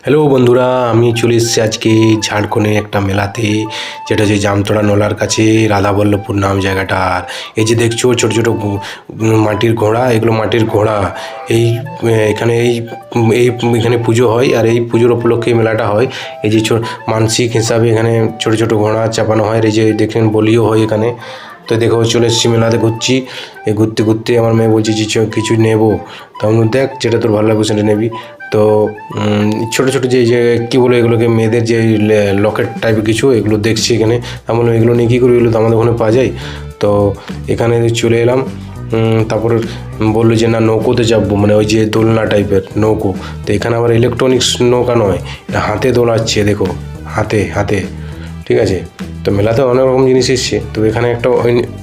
Hello বন্ধুরা, আমি চলে এসেছি আজকে ঝাড়খণ্ডের একটা মেলাতে, যেটা হচ্ছে জামতলা নলার কাছে রাধাবল্লভপুর নাম জায়গাটার। এই যে দেখছো ছোটো ছোটো মাটির ঘোড়া, এগুলো মাটির ঘোড়া। এই এখানে এই এখানে পুজো হয়, আর এই পুজোর উপলক্ষে এই মেলাটা হয়। এই যে মানসিক হিসাবে এখানে ছোটো ছোটো ঘোড়া চাপানো হয়। এই যে দেখেন বলিও হয় এখানে। তো দেখো চলে এসেছি মেলাতে ঘুরছি। এই ঘুরতে ঘুরতে আমার মেয়ে বলছে যে কিছু নেবো। তো আমি দেখ যেটা তোর ভালো লাগবে সেটা নেবি। তো ছোটো ছোটো যে কী বলে এগুলোকে, মেয়েদের যে লকেট টাইপের কিছু, এগুলো দেখছি এখানে। আমি বললাম এগুলো নিয়ে কী করি, এগুলো তো আমাদের ওখানে পাওয়া যায়। তো এখানে চলে এলাম। তারপর বললো যে না নৌকোতে চাপবো, মানে ওই যে দোলনা টাইপের নৌকো। তো এখানে আবার ইলেকট্রনিক্স নৌকা নয়, এটা হাতে দোলাচ্ছে, দেখো হাতে হাতে। ঠিক আছে, তো মেলাতে অনেক রকম জিনিস এসছে। তো এখানে একটা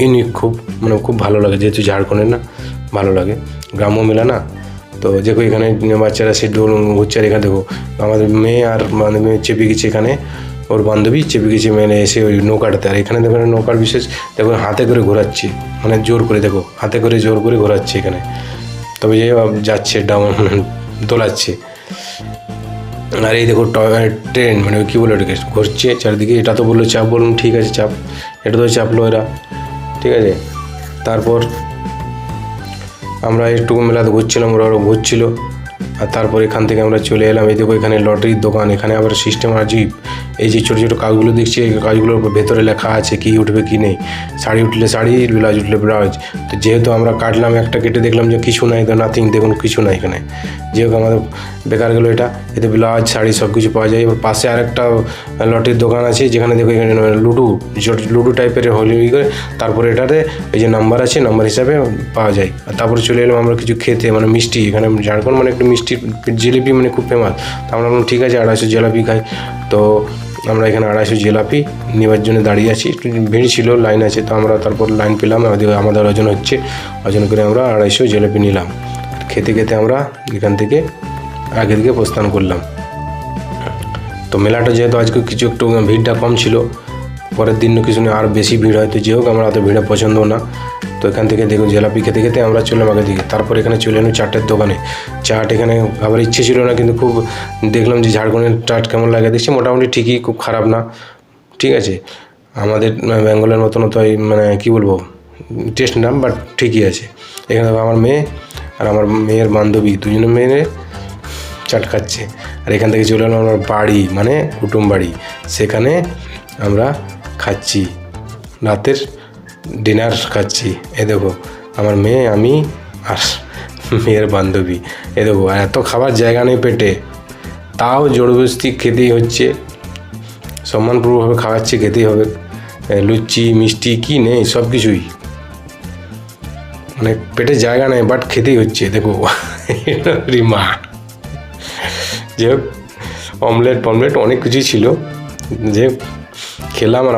ইউনিক খুব, মানে খুব ভালো লাগে, যেহেতু ঝাড়খণ্ডের না, ভালো লাগে, গ্রাম্য মেলা না। তো দেখো এখানে বাচ্চারা সে দোল ঘুরছে। আর এখানে দেখো আমাদের মেয়ে আর মানে মেয়ে চেপে গেছে এখানে, ওর বান্ধবী চেপে গেছে মেনে এসে ওই নৌকাটাতে। আর এখানে দেখো নৌকার বিশেষ দেখো হাতে করে ঘোরাচ্ছে, মানে জোর করে, দেখো হাতে করে জোর করে ঘোরাচ্ছে এখানে। তবে যে যাচ্ছে ডাউন দোলাচ্ছে। আর এই দেখো ট্রেন, মানে কী বলে ওটাকে, ঘুরছে চারিদিকে। এটা তো বললো চাপ, বলুন ঠিক আছে চাপ, এটা তো চাপলো এরা। ঠিক আছে, তারপর আমরা একটু মেলাতে ঘুরছিলাম, ওরাও ঘুরছিল। আর তারপর এখান থেকে আমরা চলে এলাম। এই দেখো এখানে লটারির দোকান। এখানে আবার সিস্টেম আজীব। এই যে ছোটো ছোটো কাজগুলো দেখছি, এই কাজগুলোর ভেতরে লেখা আছে কী উঠবে কী নেই। শাড়ি উঠলে শাড়ি, ব্লাউজ উঠলে ব্লাউজ। তো যেহেতু আমরা কাটলাম একটা, কেটে দেখলাম যে কিছু নাই, তো নাথিং, দেখুন কিছু নাই এখানে। যেহেতু আমাদের বেকার গেলো এটা। এতে ব্লাউজ শাড়ি সব কিছু পাওয়া যায়। এবার পাশে আরেকটা লটারির দোকান আছে, যেখানে দেখো এখানে লুডু টাইপের হলি করে। তারপরে এটাতে এই যে নাম্বার আছে, নাম্বার হিসাবে পাওয়া যায়। আর তারপরে চলে এলাম আমরা কিছু খেতে, মানে মিষ্টি। এখানে ঝাড়খণ্ড মানে একটু মিষ্টি, জিলিপি মানে খুব ফেমাস। তো আমরা বললাম ঠিক আছে 250 জিলাপি খাই। তো আমরা এখানে 250 জিলাপি নেওয়ার জন্য দাঁড়িয়ে আছি। একটু ভিড় ছিল, লাইন আছে। তো আমরা তারপর লাইন পেলাম, আমাদের ওজন হচ্ছে, ওজন করে আমরা 250 জিলাপি নিলাম। খেতে খেতে আমরা এখান থেকে আগে দিকে প্রস্থান করলাম। তো মেলাটা যেহেতু আজকে কিছু একটু ভিড়টা কম ছিল, পরের দিন কিছু আর বেশি ভিড় হয়। তো যে হোক, আমরা অত ভিড়ে পছন্দ না। তো এখান থেকে দেখুন জিলাপি খেতে খেতে আমরা চললাম আগের দিকে। তারপর এখানে চলে এলাম চাটের দোকানে। চাট এখানে খাবার ইচ্ছে ছিল না, কিন্তু খুব দেখলাম যে ঝাড়খণ্ডের চাট কেমন লাগে। দেখছি মোটামুটি ঠিকই, খুব খারাপ না। ঠিক আছে, আমাদের বেঙ্গলের মতন তো মানে কী বলবো, টেস্ট না, বাট ঠিকই আছে। এখানে আমার মেয়ে আর আমার মেয়ের বান্ধবী, দুজনে মেয়ে চাট খাচ্ছে। আর এখান থেকে চলে এলাম আমার বাড়ি, মানে কুটুম বাড়ি। সেখানে আমরা খাচ্ছি, রাতের ডিনার খাচ্ছি। এ দেখো আমার মেয়ে, আমি আর মেয়ের বান্ধবী। এ দেখো, আর এত খাবার জায়গা নেই পেটে, তাও জোরজবস্তি খেতেই হচ্ছে। সম্মানপূর্বকভাবে খাওয়াচ্ছি, খেতেই হবে। লুচি মিষ্টি কী নেই, সব কিছুই, মানে পেটে জায়গা নেই, বাট খেতেই হচ্ছে। দেখো রিমা, যে অমলেট অনেক কিছুই ছিল, যে খেলাম। আর